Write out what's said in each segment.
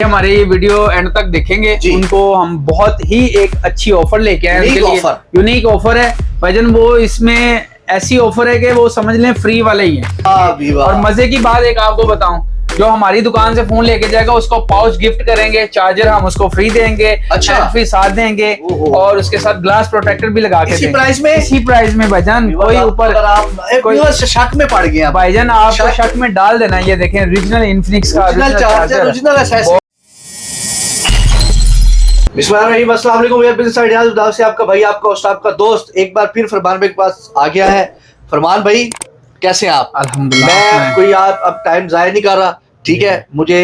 हमारे ये video and तक देखेंगे, उनको हम बहुत ही एक अच्छी ऑफर लेके आए हैं। यूनिक ऑफर है भाईजान, वो इसमें ऐसी ऑफर है कि वो समझ लें फ्री वाले ही है। और मजे की बात एक आपको बताऊं, जो हमारी दुकान से फोन लेके जाएगा उसको पाउच गिफ्ट करेंगे, चार्जर हम उसको फ्री देंगे, फ्री साथ देंगे और उसके साथ ग्लास प्रोटेक्टर भी लगा के देंगे। इसी प्राइस में भाईजान। कोई ऊपर कोई शक में पड़ गया भाईजान, आपको शक में डाल देना। ये देखें ओरिजिनल इन्फिनिक्स का चार्जर, ओरिजिनल एक्सेसरीज। बिस्मिल्लाहिर्रहमानिर्रहीम, अस्सलाम वालेकुम बिजनेस आइडियाज से आपका भाई, आपका होस्ट, आपका दोस्त एक बार फिर फरमान भाई के पास आ गया है। फरमान भाई कैसे हैं आप? अल्हम्दुलिल्लाह। मैं कोई अब टाइम जाया नहीं कर रहा, ठीक है। मुझे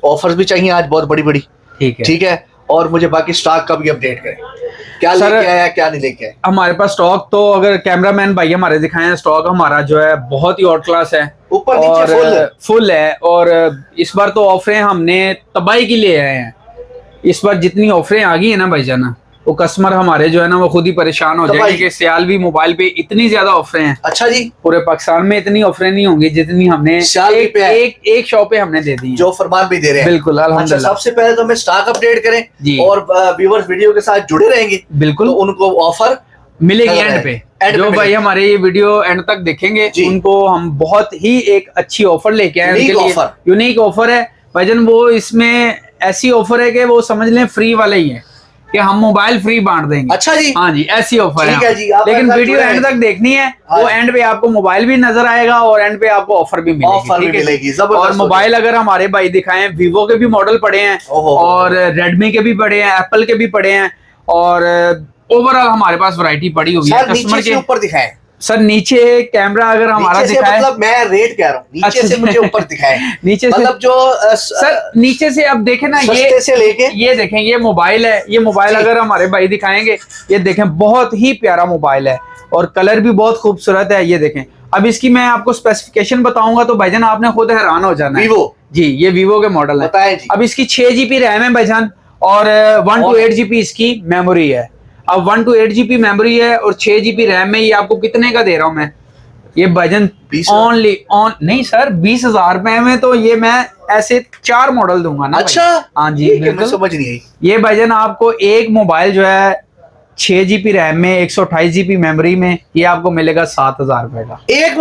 ऑफर्स भी चाहिए आज बहुत बड़ी बड़ी, ठीक है। और मुझे बाकी स्टॉक का भी अपडेट करें, क्या लेके आया क्या नहीं लेके आया। हमारे पास स्टॉक तो अगर कैमरामैन भाई हमारे दिखाएं, स्टॉक हमारा जो है बहुत ही ऑट क्लास है, ऊपर नीचे फुल है। और इस बार तो ऑफरें हमने तबाही की ले आए हैं। इस बार जितनी ऑफरें आ गई है ना भाईजान, वो कस्टमर हमारे जो है ना वो खुद ही परेशान हो जाएंगे कि सियालवी मोबाइल पे इतनी ज्यादा ऑफरें हैं। अच्छा जी, पूरे पाकिस्तान में इतनी ऑफरें नहीं होंगी जितनी हमने एक शॉप पे हमने दे दी, जो फरमान भी दे रहे हैं। बिल्कुल अल्हम्दुलिल्लाह। सबसे पहले तो हमें स्टॉक अपडेट करें और व्यूअर्स वीडियो के साथ जुड़े रहेंगे, बिल्कुल तो उनको ऑफर मिलेगी एंड पे। जो भाई हमारे ये वीडियो एंड तक देखेंगे, उनको हम बहुत ही एक अच्छी ऑफर लेके आए हैं। यूनिक ऑफर है भाईजान, वो इसमें ऐसी ऑफर है कि वो समझ लें फ्री वाले ही है कि हम मोबाइल फ्री बांट देंगे। अच्छा जी, हाँ जी, ऐसी ऑफर है जी। लेकिन वीडियो एंड तक देखनी है। वो एंड पे आपको मोबाइल भी नजर आएगा और एंड पे आपको ऑफर भी मिलेगी। और मोबाइल अगर हमारे भाई दिखाएं, वीवो के भी मॉडल पड़े हैं और रेडमी के भी पड़े हैं, एप्पल के भी पड़े हैं और ओवरऑल हमारे पास वैरायटी पड़ी हुई है। कस्टमर के ऊपर दिखाएं सर, नीचे कैमरा अगर हमारा दिखाए, मतलब मैं रेट कह रहा हूँ, नीचे से मुझे ऊपर दिखाए। नीचे मतलब जो सर नीचे से अब देखें ना, ये से लेके ये देखें, ये मोबाइल है। ये मोबाइल अगर हमारे भाई दिखाएंगे, ये देखें बहुत ही प्यारा मोबाइल है और कलर भी बहुत खूबसूरत है। ये देखें, अब इसकी मैं आपको स्पेसिफिकेशन बताऊंगा तो भाईजान आपने खुद हैरान हो जाना है। वीवो जी, ये वीवो के मॉडल है। अब इसकी 6 GB रैम है भाईजान और 1 to 8 GB इसकी मेमोरी है। अब 1 to 8 GB मेमोरी है और 6 GB रैम में ये आपको कितने का दे रहा हूं मैं? ये भाईजान ओनली नहीं सर, 20,000 रुपए में तो ये मैं ऐसे 4 मॉडल दूंगा ना। अच्छा, हाँ जी, समझ नहीं आई। ये भाईजान आपको एक मोबाइल जो है 6 GB रैम में 128 GB मेमोरी में, ये आपको मिलेगा 7,000 रुपए का। एक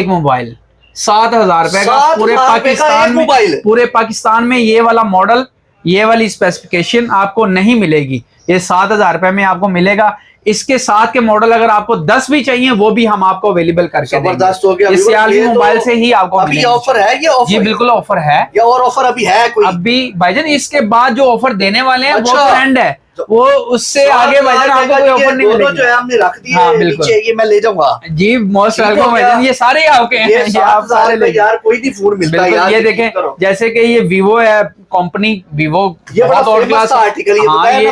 मोबाइल 7,000 रुपए का पूरे पाकिस्तान में। पूरे पाकिस्तान में ये वाला मॉडल, ये वाली स्पेसिफिकेशन आपको नहीं मिलेगी। ये 7,000 रुपए में आपको मिलेगा। इसके साथ के मॉडल अगर आपको 10 भी चाहिए, वो भी हम आपको अवेलेबल करके देंगे। इस सियालवी मोबाइल से ही आपको अभी ऑफर है। ये ऑफर जी बिल्कुल ऑफर है। ये और ऑफर अभी है कोई? अभी भाईजान इसके बाद जो ऑफर देने वाले हैं वो ट्रेंड है, वो उससे आगे भाईजान आपको कोई ऑफर नहीं मिलेगी। जो है हमने रख दी है नीचे, ये मैं ले जाऊंगा जी। मोस्ट वेलकम भाईजान, ये सारे आपके हैं। ये आप सारे ले यार, कोई नहीं फोन मिलता है यार। ये देखें, जैसे कि ये वीवो है, कंपनी वीवो, ये बहुत ऑट क्लास आर्टिकल। ये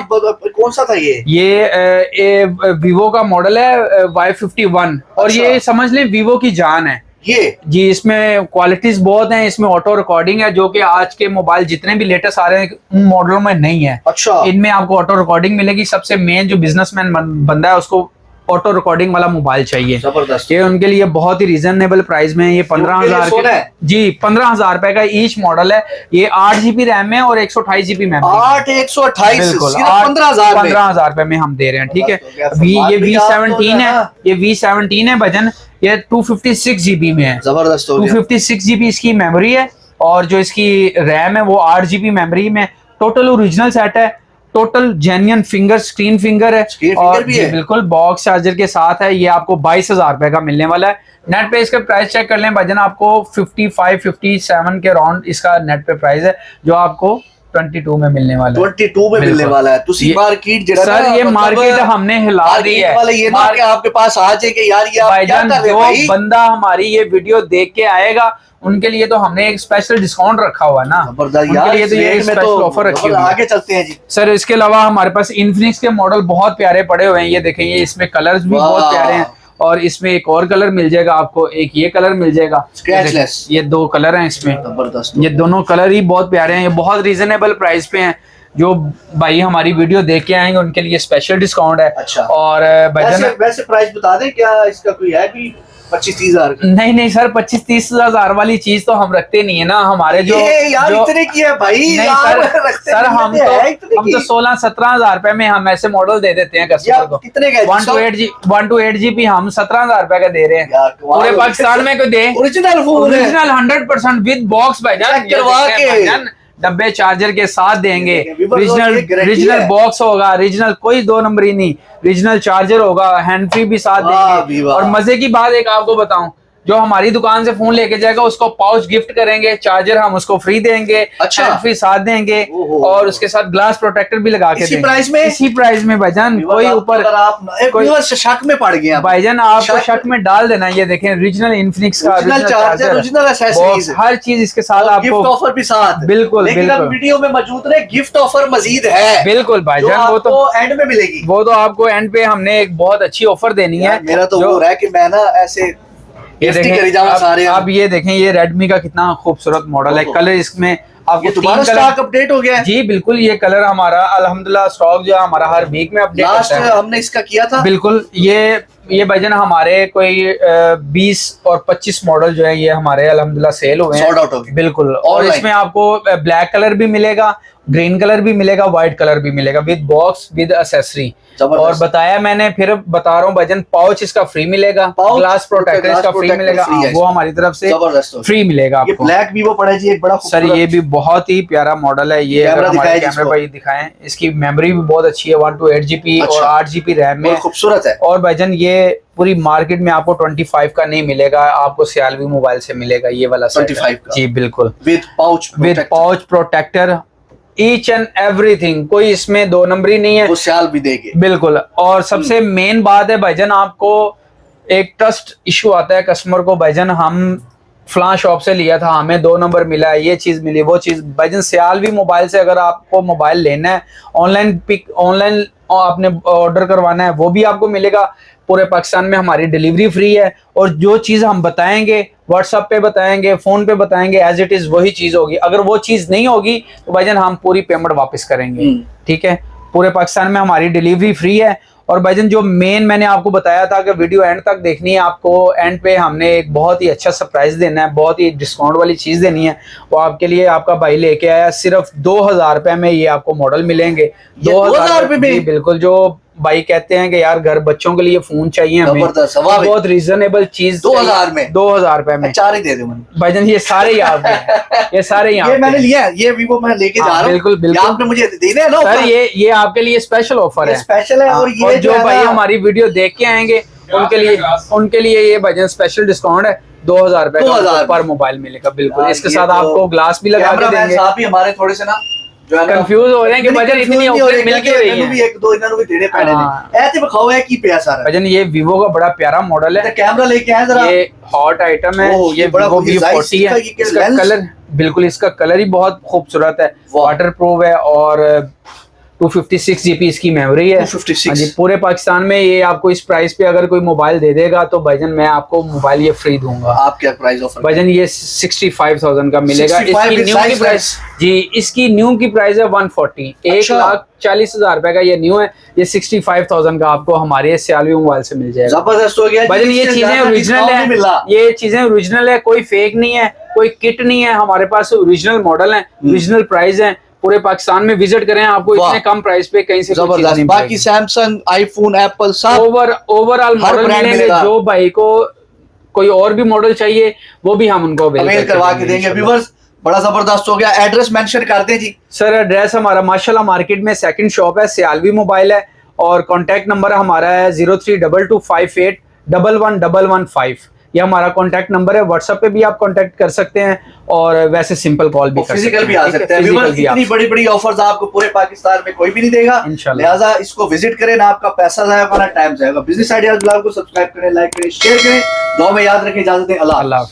कौन सा था? ये वीवो का मॉडल है Y51 और ये समझ लें वीवो की जान है ये जी। इसमें क्वालिटीज बहुत हैं, इसमें ऑटो रिकॉर्डिंग है जो कि आज के मोबाइल जितने भी लेटेस्ट आ रहे हैं उन मॉडलों में नहीं है। अच्छा, इनमें आपको ऑटो रिकॉर्डिंग मिलेगी। सबसे मेन जो बिजनेसमैन बंदा है उसको ऑटो रिकॉर्डिंग वाला मोबाइल चाहिए। जबरदस्त। ये उनके लिए बहुत ही रीजनेबल प्राइस में। ये 15,000 जी, 15,000 रुपए का ईच मॉडल है। ये 8 GB रैम है और 128 GB मेमोरी। 128 15,000 रुपए में हम दे रहे हैं, ठीक है। ये V17 है, ये V17 है भजन, ये 256 GB में है। जबरदस्त। 256 GB इसकी मेमोरी है और जो इसकी रैम है वो 8 GB मेमोरी में। टोटल ओरिजिनल सेट है, total genuine finger, screen finger है और बिल्कुल बॉक्स चार्जर के साथ है। ये आपको 22,000 रुपए का मिलने वाला है। नेट पे इसका प्राइस चेक कर लें भाईजान, आपको 55-57 के राउंड इसका नेट पे प्राइस है, जो आपको 22 में मिलने वाला है। 22 में मिलने वाला है। तुसी मार्केट जरा सर, ये मार्केट हमने हिला दी है। ये ना कि आपके पास आ जाए कि यार ये भाईजान, जो बंदा हमारी ये वीडियो देख के आएगा उनके लिए तो हमने एक स्पेशल डिस्काउंट रखा हुआ है ना, उनके लिए तो ये स्पेशल ऑफर रखी हुई है। आगे चलते हैं जी। सर, इसके अलावा हमारे पास इन्फिनिक्स के मॉडल बहुत प्यारे पड़े हुए हैं। ये देखें, ये इसमें कलर्स भी बहुत प्यारे हैं और इसमें एक और कलर मिल जाएगा आपको, एक ये कलर मिल जाएगा स्क्रैचलेस। ये 2 कलर हैं इसमें, जबरदस्त। ये दोनों कलर ही बहुत प्यारे हैं। ये बहुत रीजनेबल प्राइस पे हैं। जो भाई हमारी वीडियो देख के आएंगे उनके लिए स्पेशल डिस्काउंट है। अच्छा। और वैसे प्राइस बता दें, क्या इसका कोई है? 25-30 हजार? नहीं नहीं सर, 25-30 हजार वाली चीज तो हम रखते नहीं है ना। हमारे जो यार इतने की है भाई। नहीं सर हम तो 16-17 हजार रुपए में हम ऐसे मॉडल दे देते हैं कस्टमर को। कितने का? 1 to 8 GB हम 17 हजार रुपए का दे रहे हैं पूरे पाकिस्तान में। कोई दे ओरिजिनल 100% विद बॉक्स भाईजान, डब्बे चार्जर के साथ देंगे। रीजनल बॉक्स होगा, रीजनल कोई दो नंबरी नहीं, रीजनल चार्जर होगा, हैंड फ्री भी साथ देंगे। और मजे की बात एक आपको बताऊं, जो हमारी दुकान से फोन लेके जाएगा उसको पाउच गिफ्ट करेंगे, चार्जर हम उसको फ्री देंगे, हैंड फ्री साथ देंगे और उसके साथ ग्लास प्रोटेक्टर भी लगा के देंगे। इसी प्राइस में भाईजान। कोई ऊपर कोई शक में पड़ गया भाईजान, आपको शक में डाल देना। ये देखें रीजनल इन्फिनिक्स का चार्जर, हर चीज इसके साथ आपको ऑफर भी साथ। बिल्कुल बिल्कुल वीडियो में मौजूद रहे, गिफ्ट ऑफर मजीद है। बिल्कुल भाईजान, वो तो एंड में मिलेगी। वो तो आपको एंड पे हमने एक बहुत अच्छी ऑफर देनी है। मेरा तो वो है कि मैं ना ऐसे ये देखें आप ये देखें, ये रेडमी का कितना खूबसूरत मॉडल है। कलर इसमें आपको दोबारा स्टॉक अपडेट हो गया है? जी बिल्कुल, ये कलर हमारा अल्हम्दुलिल्लाह स्टॉक जो है हमारा हर वीक में अपडेट होता है। हमने इसका किया था बिल्कुल। ये भाईजान हमारे कोई 20 और 25 मॉडल जो है ये हमारे अल्हम्दुलिल्लाह सेल हुए हैं बिल्कुल। और इसमें आपको ब्लैक कलर भी मिलेगा, ग्रीन कलर भी मिलेगा, व्हाइट कलर भी मिलेगा विद बॉक्स विद एक्सेसरी। और बताया मैंने, फिर बता रहा हूँ भाईजान, पाउच इसका फ्री मिलेगा, ग्लास प्रोटेक्टर इसका फ्री मिलेगा, वो हमारी तरफ से फ्री मिलेगा आपको। ब्लैक वीवो पड़ा जी एक बड़ा सर, ये भी बहुत ही प्यारा मॉडल है। ये अगर हमारे कैमरे भाई दिखाएं, इसकी मेमोरी भी बहुत अच्छी है, 1 to 8 GB और 8 GB रैम में, खूबसूरत है। और भाईजान ये पूरी मार्केट में आपको 25 का नहीं मिलेगा, आपको सियालवी मोबाइल से मिलेगा ये वाला 25 का। जी बिल्कुल, with pouch protector, each and everything, कोई इसमें दो नंबरी नहीं है, वो सियाल भी देंगे बिल्कुल। और सबसे मेन बात है भाईजान, आपको एक ट्रस्ट इशू आता है कस्टमर को, भाईजान हम फलां शॉप से लिया था, हमें 2 नंबर मिला है, ये चीज मिली, वो चीज। भाईजान सियालवी मोबाइल से अगर आपको मोबाइल लेना है, ऑनलाइन आपने ऑर्डर करवाना है, वो भी आपको मिलेगा। पूरे पाकिस्तान में हमारी डिलीवरी फ्री है। और जो चीज हम बताएंगे, व्हाट्सएप पे बताएंगे, फोन पे बताएंगे, एज इट इज वही चीज होगी। अगर वो चीज नहीं होगी तो भाईजान हम पूरी पेमेंट वापस करेंगे, ठीक है। पूरे पाकिस्तान में हमारी डिलीवरी फ्री है। और भाईजान जो मेन मैंने आपको बताया था कि वीडियो एंड तक देखनी है, आपको एंड पे हमने एक बहुत ही अच्छा सरप्राइज देना है, बहुत ही डिस्काउंट वाली चीज देनी है। वो आपके लिए आपका भाई लेके आया, सिर्फ 2000 रुपए में ये आपको मॉडल मिलेंगे। 2000 रुपए में बिल्कुल। जो भाई कहते हैं कि यार घर बच्चों के लिए फोन चाहिए हमें, बहुत रीजनेबल चीज 2000 में, 2000 रुपए में 4 ही दे दो भाईजान। ये सारे ही आपके, ये सारे यहाँ ये मैंने लिया, ये वीवो मैं लेके जा रहा हूँ। बिल्कुल बिल्कुल, आपने मुझे देना है ना सर। ये आपके लिए स्पेशल ऑफर है, स्पेशल है। और ये जो भाई हमारी वीडियो देख के आएंगे उनके लिए ये भाईजान स्पेशल डिस्काउंट है। 2000 रुपए पर मोबाइल मिलेगा बिल्कुल। इसके साथ आपको ग्लास भी लगा के देंगे। हमारे थोड़े से ना कंफ्यूज हो रहे हैं कि भाईजान इतनी ऑफर मिल क्यों रही है। एक दो इन्होंने भी देने पड़े ने ऐसे बखाओ है की पे सारा। भाईजान ये वीवो का बड़ा प्यारा मॉडल है, कैमरा लेके आए जरा, ये हॉट आइटम है। ये बड़ा V40 है, इसका कलर बिल्कुल, इसका कलर ही बहुत खूबसूरत है, वाटर प्रूफ है और 256 GB इसकी मेमोरी है। 256 पूरे पाकिस्तान में ये आपको इस प्राइस पे अगर कोई मोबाइल दे देगा तो भाईजान मैं आपको मोबाइल ये फ्री दूंगा। आप क्या प्राइस ऑफर भाईजान? ये 65,000 का मिलेगा। इसकी न्यू की प्राइस जी, इसकी न्यू की प्राइस है 140, 1,40,000 रुपए का ये न्यू है। ये 65,000 का आपको हमारे सियालवी मोबाइल से मिल जाएगा। जबरदस्त हो गया भाईजान। ये चीजें ओरिजिनल है, ये चीजें ओरिजिनल है, कोई फेक नहीं है, कोई किट नहीं है। हमारे पास ओरिजिनल मॉडल है, ओरिजिनल प्राइस है। पूरे पाकिस्तान में विजिट करें, आपको इतने कम प्राइस पे कहीं से कोई चीज नहीं। बाकी सैमसंग, आईफोन, एप्पल सब ओवरऑल मॉडल मिलेंगे। जो भाई को कोई और भी मॉडल चाहिए वो भी हम उनको अवेल करवा के देंगे। व्यूअर्स बड़ा जबरदस्त हो गया। एड्रेस मेंशन कर दें जी। सर एड्रेस हमारा माशाल्लाह मार्केट में सेकंड शॉप है, सियालवी मोबाइल है। और कॉन्टैक्ट नंबर हमारा है 0322581115। ये हमारा कॉन्टैक्ट नंबर है। व्हाट्सएप पे भी आप कॉन्टैक्ट कर सकते हैं और वैसे सिंपल कॉल भी कर सकते हैं, फिजिकल भी आ सकते हैं। इतनी बड़ी बड़ी ऑफर्स आपको पूरे पाकिस्तान में कोई भी नहीं देगा इंशाल्लाह। लिहाजा इसको विजिट करें, ना आपका पैसा जाएगा ना टाइम जाएगा। बिजनेस आइडियाज ब्लॉग को सब्सक्राइब करें, लाइक करें, शेयर करें। दुआ में याद रखें। इजाजत दें। अल्लाह।